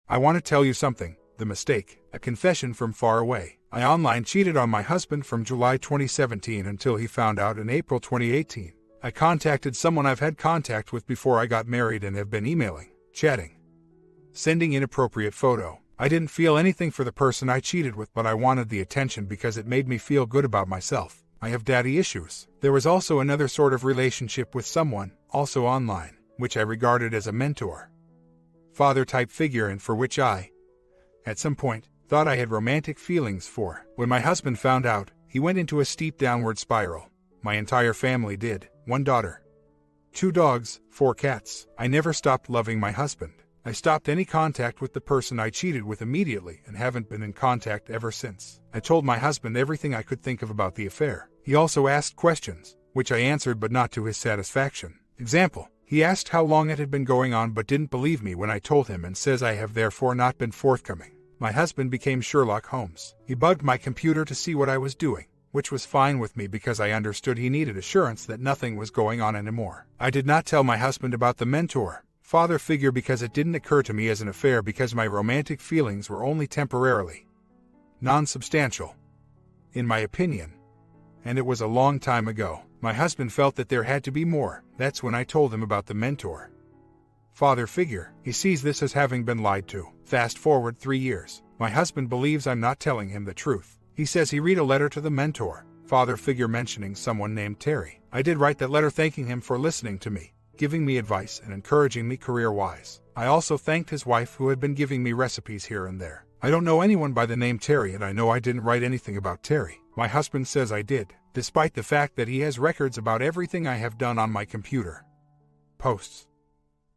I want to tell you something. The mistake. A confession from far away. I online cheated on my husband from July 2017 until he found out in April 2018. I contacted someone I've had contact with before I got married and have been emailing, chatting, sending inappropriate photo. I didn't feel anything for the person I cheated with, but I wanted the attention because it made me feel good about myself. I have daddy issues. There was also another sort of relationship with someone, also online, which I regarded as a mentor, father-type figure, and for which I, at some point, thought I had romantic feelings for. When my husband found out, he went into a steep downward spiral. My entire family did. 1 daughter, 2 dogs, 4 cats. I never stopped loving my husband. I stopped any contact with the person I cheated with immediately and haven't been in contact ever since. I told my husband everything I could think of about the affair. He also asked questions, which I answered but not to his satisfaction. Example, he asked how long it had been going on but didn't believe me when I told him and says I have therefore not been forthcoming. My husband became Sherlock Holmes. He bugged my computer to see what I was doing, which was fine with me because I understood he needed assurance that nothing was going on anymore. I did not tell my husband about the mentor, father figure, because it didn't occur to me as an affair, because my romantic feelings were only temporarily non-substantial, in my opinion. And it was a long time ago. My husband felt that there had to be more. That's when I told him about the mentor, father figure. He sees this as having been lied to. Fast forward 3 years. My husband believes I'm not telling him the truth. He says he read a letter to the mentor, father figure, mentioning someone named Terry. I did write that letter thanking him for listening to me, giving me advice and encouraging me career-wise. I also thanked his wife, who had been giving me recipes here and there. I don't know anyone by the name Terry, and I know I didn't write anything about Terry. My husband says I did, despite the fact that he has records about everything I have done on my computer. Posts,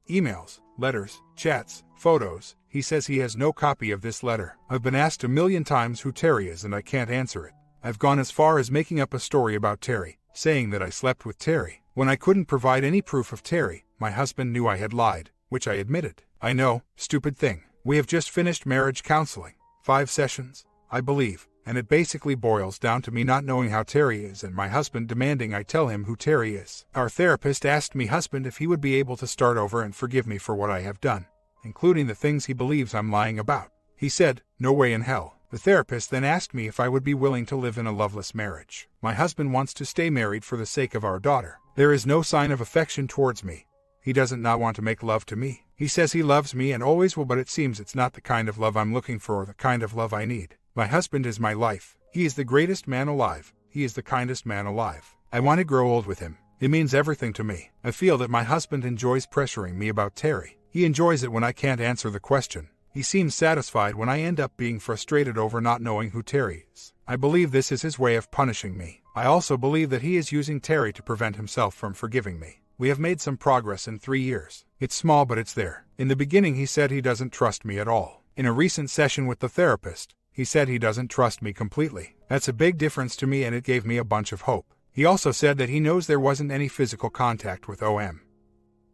emails, letters, chats, photos. He says he has no copy of this letter. I've been asked 1,000,000 times who Terry is and I can't answer it. I've gone as far as making up a story about Terry, saying that I slept with Terry. When I couldn't provide any proof of Terry, my husband knew I had lied, which I admitted. I know, stupid thing. We have just finished marriage counseling. 5 sessions, I believe, and it basically boils down to me not knowing how Terry is and my husband demanding I tell him who Terry is. Our therapist asked me husband if he would be able to start over and forgive me for what I have done, including the things he believes I'm lying about. He said, no way in hell. The therapist then asked me if I would be willing to live in a loveless marriage. My husband wants to stay married for the sake of our daughter. There is no sign of affection towards me. He doesn't not want to make love to me. He says he loves me and always will, but it seems it's not the kind of love I'm looking for or the kind of love I need. My husband is my life. He is the greatest man alive. He is the kindest man alive. I want to grow old with him. It means everything to me. I feel that my husband enjoys pressuring me about Terry. He enjoys it when I can't answer the question. He seems satisfied when I end up being frustrated over not knowing who Terry is. I believe this is his way of punishing me. I also believe that he is using Terry to prevent himself from forgiving me. We have made some progress in 3 years. It's small, but it's there. In the beginning, he said he doesn't trust me at all. In a recent session with the therapist, he said he doesn't trust me completely. That's a big difference to me, and it gave me a bunch of hope. He also said that he knows there wasn't any physical contact with OM,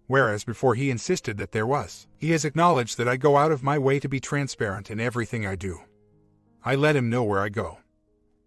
whereas before he insisted that there was. He has acknowledged that I go out of my way to be transparent in everything I do. I let him know where I go,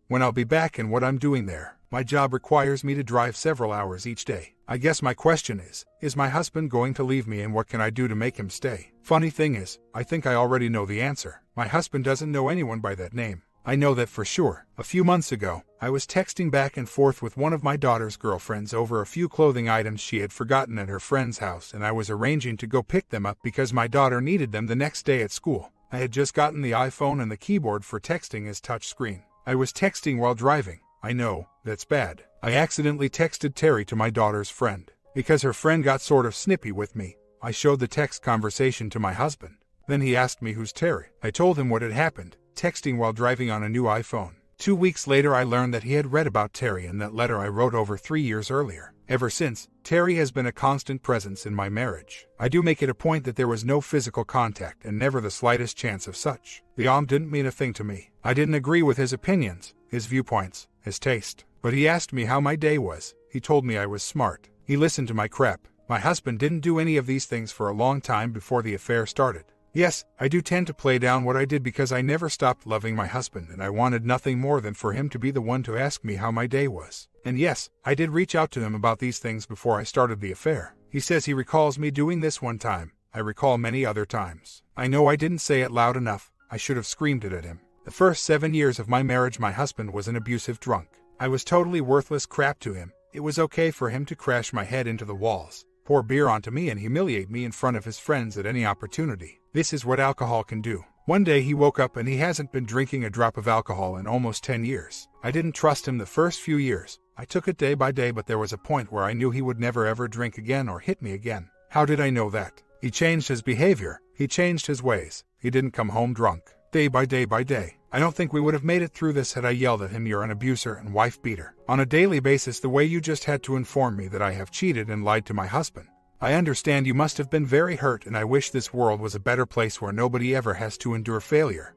when I'll be back, and what I'm doing there. My job requires me to drive several hours each day. I guess my question is my husband going to leave me, and what can I do to make him stay? Funny thing is, I think I already know the answer. My husband doesn't know anyone by that name. I know that for sure. A few months ago, I was texting back and forth with one of my daughter's girlfriends over a few clothing items she had forgotten at her friend's house, and I was arranging to go pick them up because my daughter needed them the next day at school. I had just gotten the iPhone, and the keyboard for texting is touchscreen. I was texting while driving. I know, that's bad. I accidentally texted Terry to my daughter's friend. Because her friend got sort of snippy with me, I showed the text conversation to my husband. Then he asked me who's Terry. I told him what had happened, texting while driving on a new iPhone. 2 weeks later, I learned that he had read about Terry in that letter I wrote over 3 years earlier. Ever since, Terry has been a constant presence in my marriage. I do make it a point that there was no physical contact and never the slightest chance of such. The didn't mean a thing to me. I didn't agree with his opinions, his viewpoints, his taste. But he asked me how my day was. He told me I was smart. He listened to my crap. My husband didn't do any of these things for a long time before the affair started. Yes, I do tend to play down what I did because I never stopped loving my husband, and I wanted nothing more than for him to be the one to ask me how my day was. And yes, I did reach out to him about these things before I started the affair. He says he recalls me doing this one time, I recall many other times. I know I didn't say it loud enough. I should have screamed it at him. The first 7 years of my marriage, my husband was an abusive drunk. I was totally worthless crap to him. It was okay for him to crash my head into the walls, pour beer onto me, and humiliate me in front of his friends at any opportunity. This is what alcohol can do. One day he woke up and he hasn't been drinking a drop of alcohol in almost 10 years. I didn't trust him the first few years. I took it day by day, but there was a point where I knew he would never ever drink again or hit me again. How did I know that? He changed his behavior. He changed his ways. He didn't come home drunk. Day by day by day. I don't think we would have made it through this had I yelled at him, "You're an abuser and wife beater," on a daily basis the way you just had to inform me that I have cheated and lied to my husband. I understand you must have been very hurt, and I wish this world was a better place where nobody ever has to endure failure,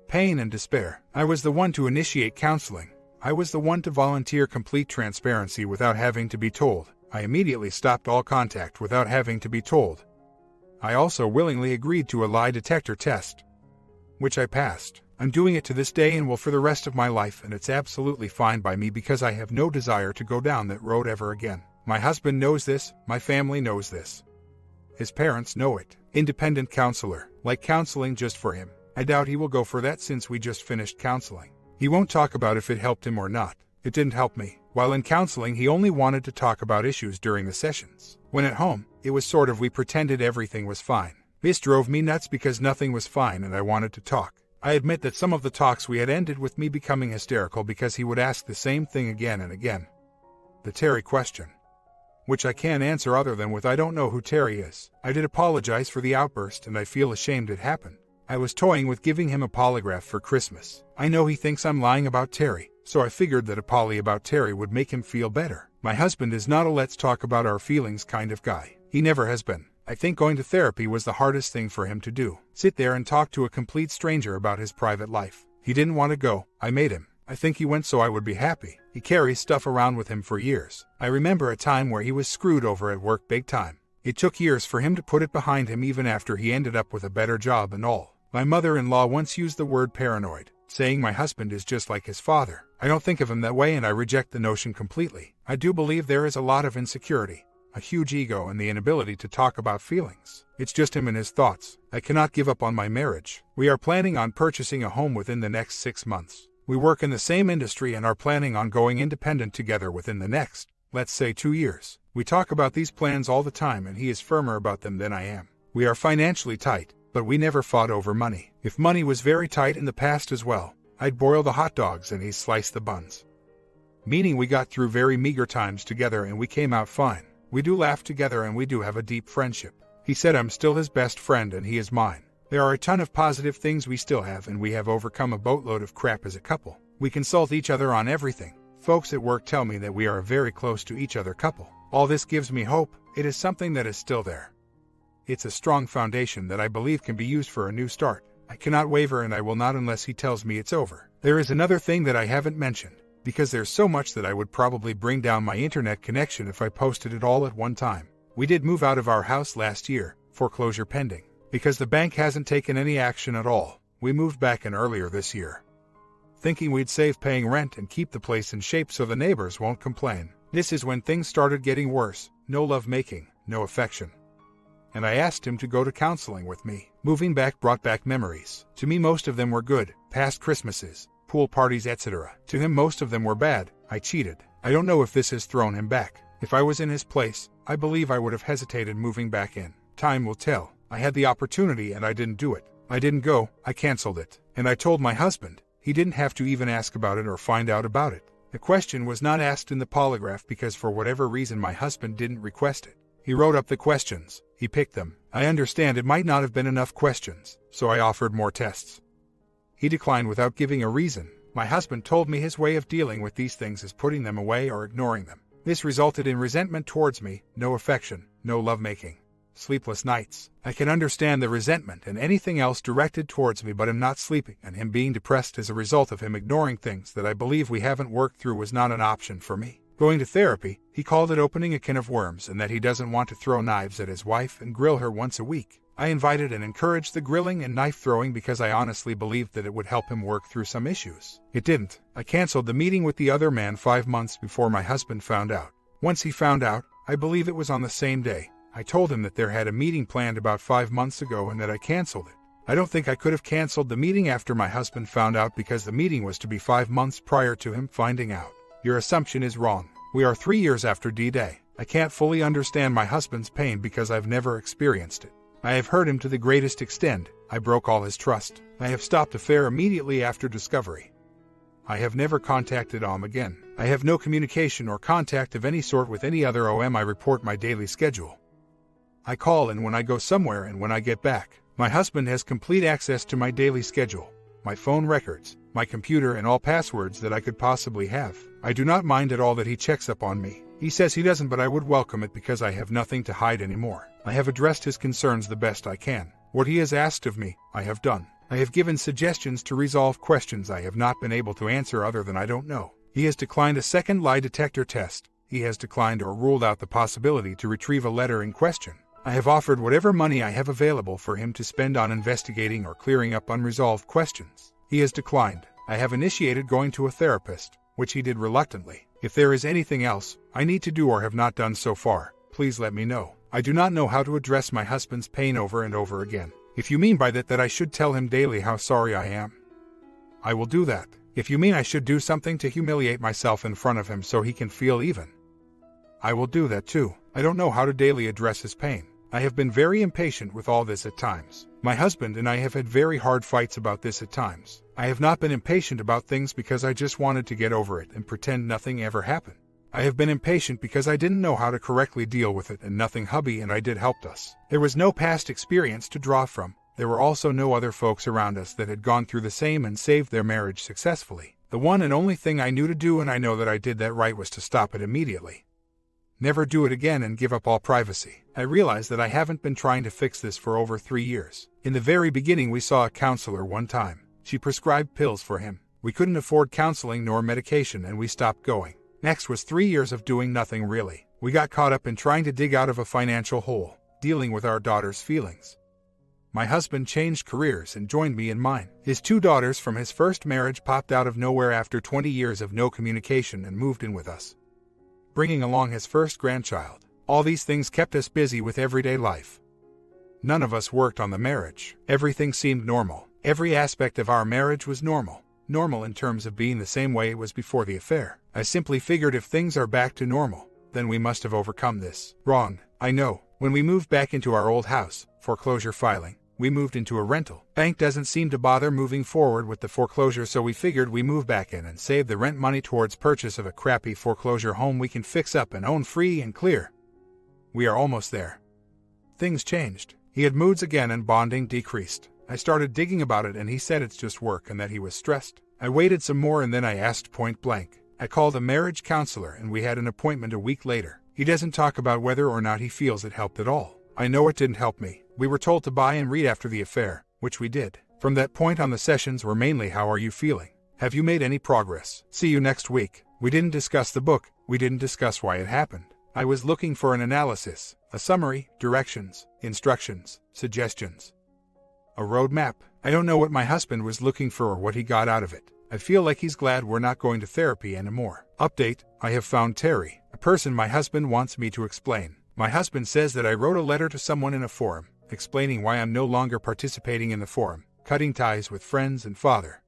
pain, and despair. I was the one to initiate counseling. I was the one to volunteer complete transparency without having to be told. I immediately stopped all contact without having to be told. I also willingly agreed to a lie detector test, which I passed. I'm doing it to this day and will for the rest of my life, and it's absolutely fine by me because I have no desire to go down that road ever again. My husband knows this, my family knows this. His parents know it. Independent counselor, like counseling just for him. I doubt he will go for that since we just finished counseling. He won't talk about if it helped him or not. It didn't help me. While in counseling, he only wanted to talk about issues during the sessions. When at home, it was sort of we pretended everything was fine. This drove me nuts because nothing was fine and I wanted to talk. I admit that some of the talks we had ended with me becoming hysterical because he would ask the same thing again and again. The Terry question, which I can't answer other than with "I don't know who Terry is." I did apologize for the outburst and I feel ashamed it happened. I was toying with giving him a polygraph for Christmas. I know he thinks I'm lying about Terry, so I figured that a poly about Terry would make him feel better. My husband is not a let's talk about our feelings kind of guy. He never has been. I think going to therapy was the hardest thing for him to do. Sit there and talk to a complete stranger about his private life. He didn't want to go. I made him. I think he went so I would be happy. He carries stuff around with him for years. I remember a time where he was screwed over at work big time. It took years for him to put it behind him even after he ended up with a better job and all. My mother-in-law once used the word paranoid, saying my husband is just like his father. I don't think of him that way and I reject the notion completely. I do believe there is a lot of insecurity, a huge ego, and the inability to talk about feelings. It's just him and his thoughts. I cannot give up on my marriage. We are planning on purchasing a home within the next 6 months. We work in the same industry and are planning on going independent together within the next, let's say, 2 years. We talk about these plans all the time and he is firmer about them than I am. We are financially tight, but we never fought over money. If money was very tight in the past as well, I'd boil the hot dogs and he'd slice the buns. Meaning we got through very meager times together and we came out fine. We do laugh together and we do have a deep friendship. He said I'm still his best friend and he is mine. There are a ton of positive things we still have, and we have overcome a boatload of crap as a couple. We consult each other on everything. Folks at work tell me that we are a very close to each other couple. All this gives me hope. It is something that is still there. It's a strong foundation that I believe can be used for a new start. I cannot waver and I will not unless he tells me it's over. There is another thing that I haven't mentioned, because there's so much that I would probably bring down my internet connection if I posted it all at one time. We did move out of our house last year, foreclosure pending. Because the bank hasn't taken any action at all, we moved back in earlier this year, thinking we'd save paying rent and keep the place in shape so the neighbors won't complain. This is when things started getting worse. No love making, no affection. And I asked him to go to counseling with me. Moving back brought back memories. To me most of them were good, past Christmases, pool parties, etc. To him most of them were bad. I cheated. I don't know if this has thrown him back. If I was in his place, I believe I would have hesitated moving back in. Time will tell. I had the opportunity and I didn't do it. I didn't go, I canceled it. And I told my husband. He didn't have to even ask about it or find out about it. The question was not asked in the polygraph because for whatever reason my husband didn't request it. He wrote up the questions. He picked them. I understand it might not have been enough questions, so I offered more tests. He declined without giving a reason. My husband told me his way of dealing with these things is putting them away or ignoring them. This resulted in resentment towards me, no affection, no lovemaking. Sleepless nights. I can understand the resentment and anything else directed towards me, but him not sleeping and him being depressed as a result of him ignoring things that I believe we haven't worked through was not an option for me. Going to therapy, he called it opening a can of worms and that he doesn't want to throw knives at his wife and grill her once a week. I invited and encouraged the grilling and knife throwing because I honestly believed that it would help him work through some issues. It didn't. I canceled the meeting with the other man 5 months before my husband found out. Once he found out, I believe it was on the same day, I told him that there had a meeting planned about 5 months ago and that I canceled it. I don't think I could have canceled the meeting after my husband found out because the meeting was to be 5 months prior to him finding out. Your assumption is wrong. We are 3 years after D-Day. I can't fully understand my husband's pain because I've never experienced it. I have hurt him to the greatest extent. I broke all his trust. I have stopped affair immediately after discovery. I have never contacted OM again. I have no communication or contact of any sort with any other OM. I report my daily schedule. I call in when I go somewhere and when I get back. My husband has complete access to my daily schedule, my phone records, my computer, and all passwords that I could possibly have. I do not mind at all that he checks up on me. He says he doesn't, but I would welcome it because I have nothing to hide anymore. I have addressed his concerns the best I can. What he has asked of me, I have done. I have given suggestions to resolve questions I have not been able to answer other than I don't know. He has declined a second lie detector test. He has declined or ruled out the possibility to retrieve a letter in question. I have offered whatever money I have available for him to spend on investigating or clearing up unresolved questions. He has declined. I have initiated going to a therapist, which he did reluctantly. If there is anything else I need to do or have not done so far, please let me know. I do not know how to address my husband's pain over and over again. If you mean by that I should tell him daily how sorry I am, I will do that. If you mean I should do something to humiliate myself in front of him so he can feel even, I will do that too. I don't know how to daily address his pain. I have been very impatient with all this at times. My husband and I have had very hard fights about this at times. I have not been impatient about things because I just wanted to get over it and pretend nothing ever happened. I have been impatient because I didn't know how to correctly deal with it, and nothing hubby and I did helped us. There was no past experience to draw from. There were also no other folks around us that had gone through the same and saved their marriage successfully. The one and only thing I knew to do, and I know that I did that right, was to stop it immediately. Never do it again and give up all privacy. I realize that I haven't been trying to fix this for over 3 years. In the very beginning we saw a counselor one time. She prescribed pills for him. We couldn't afford counseling nor medication and we stopped going. Next was 3 years of doing nothing really. We got caught up in trying to dig out of a financial hole, dealing with our daughter's feelings. My husband changed careers and joined me in mine. His 2 daughters from his first marriage popped out of nowhere after 20 years of no communication and moved in with us, bringing along his first grandchild. All these things kept us busy with everyday life. None of us worked on the marriage. Everything seemed normal. Every aspect of our marriage was normal. Normal in terms of being the same way it was before the affair. I simply figured if things are back to normal, then we must have overcome this. Wrong, I know. When we moved back into our old house, foreclosure filing, we moved into a rental. Bank doesn't seem to bother moving forward with the foreclosure, so we figured we move back in and save the rent money towards purchase of a crappy foreclosure home we can fix up and own free and clear. We are almost there. Things changed. He had moods again and bonding decreased. I started digging about it and he said it's just work and that he was stressed. I waited some more and then I asked point blank. I called a marriage counselor and we had an appointment a week later. He doesn't talk about whether or not he feels it helped at all. I know it didn't help me. We were told to buy and read after the affair, which we did. From that point on, the sessions were mainly how are you feeling? Have you made any progress? See you next week. We didn't discuss the book. We didn't discuss why it happened. I was looking for an analysis, a summary, directions, instructions, suggestions, a roadmap. I don't know what my husband was looking for or what he got out of it. I feel like he's glad we're not going to therapy anymore. Update, I have found Terry, a person my husband wants me to explain. My husband says that I wrote a letter to someone in a forum, explaining why I'm no longer participating in the forum, cutting ties with friends and father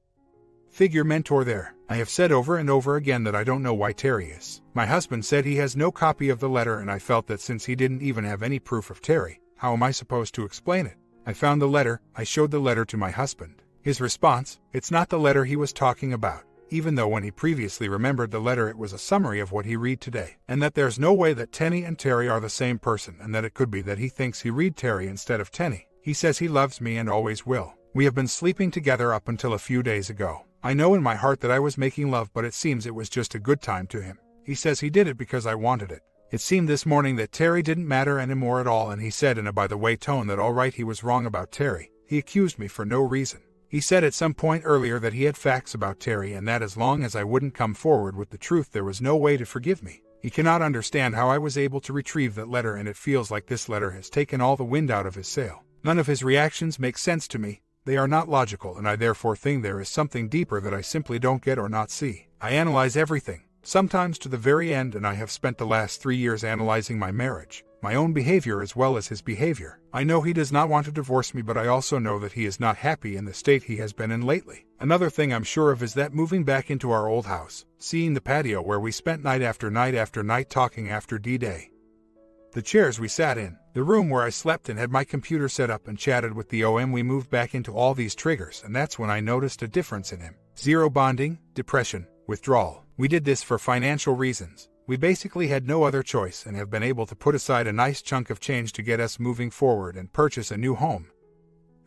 figure mentor there. I have said over and over again that I don't know why Terry is. My husband said he has no copy of the letter, and I felt that since he didn't even have any proof of Terry, how am I supposed to explain it? I found the letter. I showed the letter to my husband. His response, it's not the letter he was talking about, even though when he previously remembered the letter it was a summary of what he read today, and that there's no way that Tenny and Terry are the same person, and that it could be that he thinks he read Terry instead of Tenny. He says he loves me and always will. We have been sleeping together up until a few days ago. I know in my heart that I was making love, but it seems it was just a good time to him. He says he did it because I wanted it. It seemed this morning that Terry didn't matter anymore at all, and he said in a by-the-way tone that all right, he was wrong about Terry. He accused me for no reason. He said at some point earlier that he had facts about Terry and that as long as I wouldn't come forward with the truth there was no way to forgive me. He cannot understand how I was able to retrieve that letter, and it feels like this letter has taken all the wind out of his sail. None of his reactions make sense to me. They are not logical, and I therefore think there is something deeper that I simply don't get or not see. I analyze everything, sometimes to the very end, and I have spent the last 3 years analyzing my marriage. my own behavior as well as his behavior. I know he does not want to divorce me, but I also know that he is not happy in the state he has been in lately. Another thing I'm sure of is that moving back into our old house, seeing the patio where we spent night after night after night talking after D-Day, the chairs we sat in, the room where I slept and had my computer set up and chatted with the OM, we moved back into all these triggers, and that's when I noticed a difference in him. Zero bonding, depression, withdrawal. We did this for financial reasons. We basically had no other choice and have been able to put aside a nice chunk of change to get us moving forward and purchase a new home.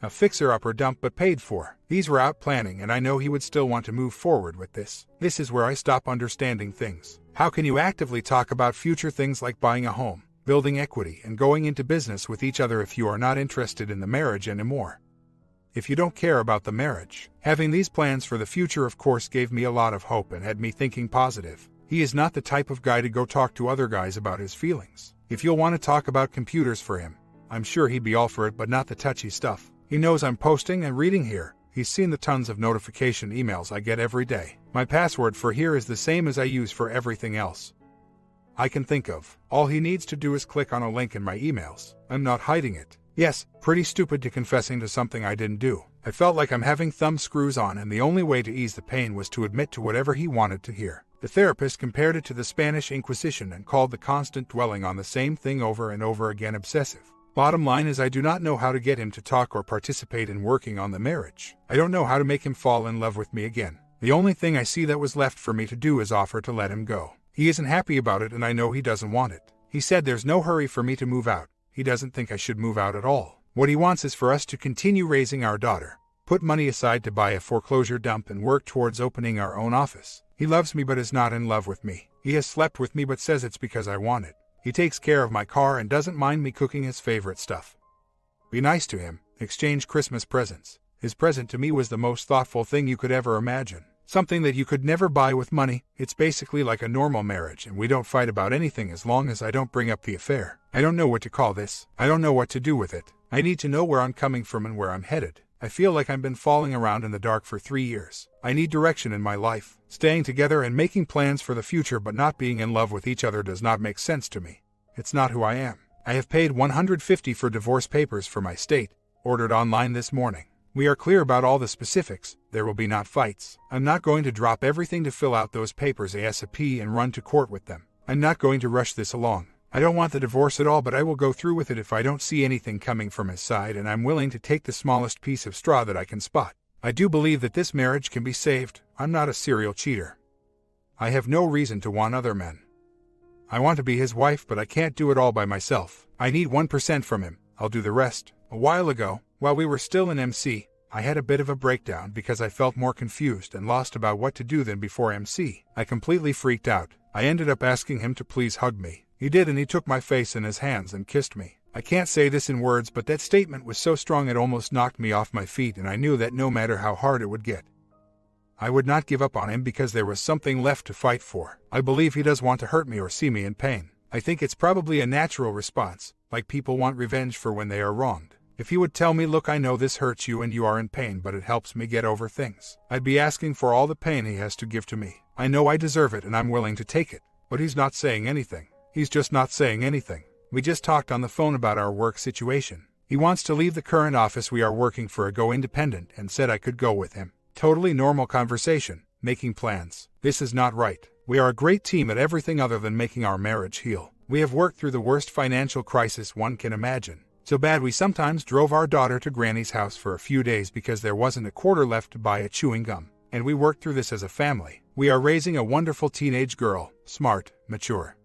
A fixer-upper dump but paid for. These were out planning, and I know he would still want to move forward with this. This is where I stop understanding things. How can you actively talk about future things like buying a home, building equity, and going into business with each other if you are not interested in the marriage anymore? If you don't care about the marriage, having these plans for the future of course gave me a lot of hope and had me thinking positive. He is not the type of guy to go talk to other guys about his feelings. If you'll want to talk about computers for him, I'm sure he'd be all for it, but not the touchy stuff. He knows I'm posting and reading here. He's seen the tons of notification emails I get every day. My password for here is the same as I use for everything else I can think of. All he needs to do is click on a link in my emails. I'm not hiding it. Yes, pretty stupid to confessing to something I didn't do. I felt like I'm having thumb screws on, and the only way to ease the pain was to admit to whatever he wanted to hear. The therapist compared it to the Spanish Inquisition and called the constant dwelling on the same thing over and over again obsessive. Bottom line is I do not know how to get him to talk or participate in working on the marriage. I don't know how to make him fall in love with me again. The only thing I see that was left for me to do is offer to let him go. He isn't happy about it, and I know he doesn't want it. He said there's no hurry for me to move out. He doesn't think I should move out at all. What he wants is for us to continue raising our daughter, put money aside to buy a foreclosure dump, and work towards opening our own office. He loves me but is not in love with me. He has slept with me but says it's because I want it. He takes care of my car and doesn't mind me cooking his favorite stuff. Be nice to him. Exchange Christmas presents. His present to me was the most thoughtful thing you could ever imagine. Something that you could never buy with money. It's basically like a normal marriage, and we don't fight about anything as long as I don't bring up the affair. I don't know what to call this. I don't know what to do with it. I need to know where I'm coming from and where I'm headed. I feel like I've been falling around in the dark for 3 years. I need direction in my life. Staying together and making plans for the future but not being in love with each other does not make sense to me. It's not who I am. I have paid $150 for divorce papers for my state, ordered online this morning. We are clear about all the specifics. There will be not fights. I'm not going to drop everything to fill out those papers ASAP and run to court with them. I'm not going to rush this along. I don't want the divorce at all, but I will go through with it if I don't see anything coming from his side, and I'm willing to take the smallest piece of straw that I can spot. I do believe that this marriage can be saved. I'm not a serial cheater. I have no reason to want other men. I want to be his wife, but I can't do it all by myself. I need 1% from him. I'll do the rest. A while ago, while we were still in MC, I had a bit of a breakdown because I felt more confused and lost about what to do than before MC. I completely freaked out. I ended up asking him to please hug me. He did, and he took my face in his hands and kissed me. I can't say this in words, but that statement was so strong it almost knocked me off my feet, and I knew that no matter how hard it would get, I would not give up on him because there was something left to fight for. I believe he does want to hurt me or see me in pain. I think it's probably a natural response, like people want revenge for when they are wronged. If he would tell me, look, I know this hurts you and you are in pain, but it helps me get over things, I'd be asking for all the pain he has to give to me. I know I deserve it and I'm willing to take it. But he's not saying anything. He's just not saying anything. We just talked on the phone about our work situation. He wants to leave the current office we are working for and go independent, and said I could go with him. Totally normal conversation, making plans. This is not right. We are a great team at everything other than making our marriage heal. We have worked through the worst financial crisis one can imagine. So bad we sometimes drove our daughter to Granny's house for a few days because there wasn't a quarter left to buy a chewing gum. And we worked through this as a family. We are raising a wonderful teenage girl, smart, mature,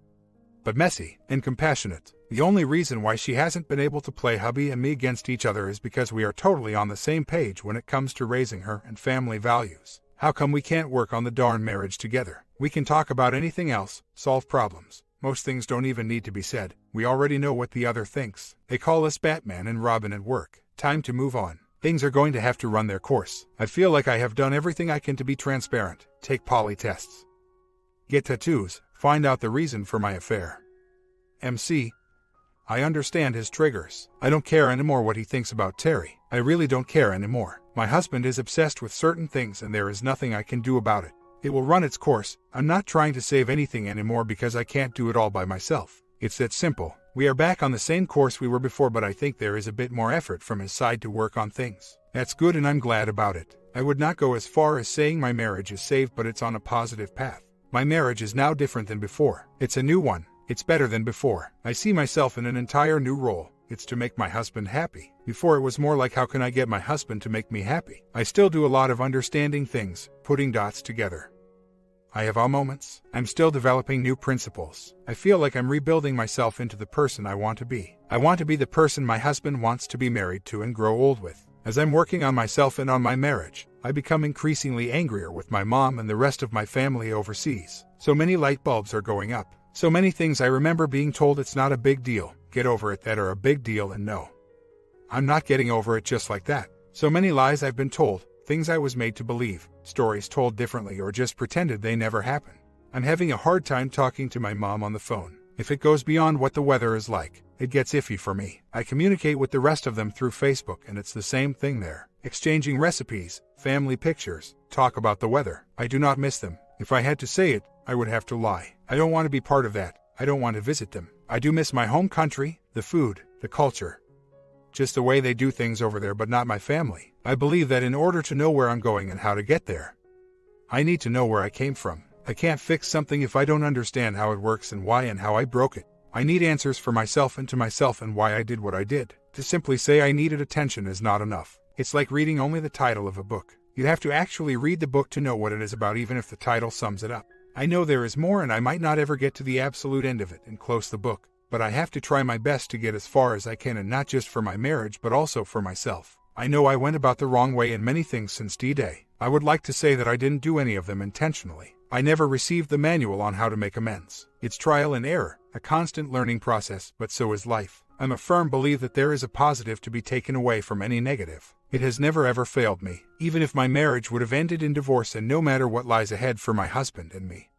but messy and compassionate. The only reason why she hasn't been able to play hubby and me against each other is because we are totally on the same page when it comes to raising her and family values. How come we can't work on the darn marriage together? We can talk about anything else, solve problems. Most things don't even need to be said. We already know what the other thinks. They call us Batman and Robin at work. Time to move on. Things are going to have to run their course. I feel like I have done everything I can to be transparent. Take poly tests. Get tattoos. Find out the reason for my affair. MC. I understand his triggers. I don't care anymore what he thinks about Terry. I really don't care anymore. My husband is obsessed with certain things and there is nothing I can do about it. It will run its course. I'm not trying to save anything anymore because I can't do it all by myself. It's that simple. We are back on the same course we were before, but I think there is a bit more effort from his side to work on things. That's good and I'm glad about it. I would not go as far as saying my marriage is saved, but it's on a positive path. My marriage is now different than before. It's a new one. It's better than before. I see myself in an entire new role. It's to make my husband happy. Before it was more like, how can I get my husband to make me happy? I still do a lot of understanding things, putting dots together. I have all moments. I'm still developing new principles. I feel like I'm rebuilding myself into the person I want to be. I want to be the person my husband wants to be married to and grow old with. As I'm working on myself and on my marriage, I become increasingly angrier with my mom and the rest of my family overseas. So many light bulbs are going up. So many things I remember being told it's not a big deal, get over it, that are a big deal, and no, I'm not getting over it just like that. So many lies I've been told, things I was made to believe, stories told differently or just pretended they never happened. I'm having a hard time talking to my mom on the phone. If it goes beyond what the weather is like, it gets iffy for me. I communicate with the rest of them through Facebook and it's the same thing there. Exchanging recipes, family pictures, talk about the weather. I do not miss them. If I had to say it, I would have to lie. I don't want to be part of that. I don't want to visit them. I do miss my home country, the food, the culture. Just the way they do things over there, but not my family. I believe that in order to know where I'm going and how to get there, I need to know where I came from. I can't fix something if I don't understand how it works and why and how I broke it. I need answers for myself and to myself and why I did what I did. To simply say I needed attention is not enough. It's like reading only the title of a book. You have to actually read the book to know what it is about, even if the title sums it up. I know there is more and I might not ever get to the absolute end of it and close the book, but I have to try my best to get as far as I can, and not just for my marriage but also for myself. I know I went about the wrong way in many things since D-Day. I would like to say that I didn't do any of them intentionally. I never received the manual on how to make amends. It's trial and error, a constant learning process, but so is life. I'm a firm believer that there is a positive to be taken away from any negative. It has never ever failed me, even if my marriage would have ended in divorce and no matter what lies ahead for my husband and me.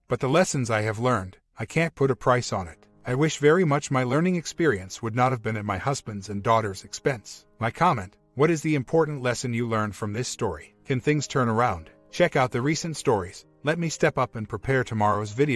But the lessons I have learned, I can't put a price on it. I wish very much my learning experience would not have been at my husband's and daughter's expense. My comment: what is the important lesson you learned from this story? Can things turn around? Check out the recent stories. Let me step up and prepare tomorrow's video.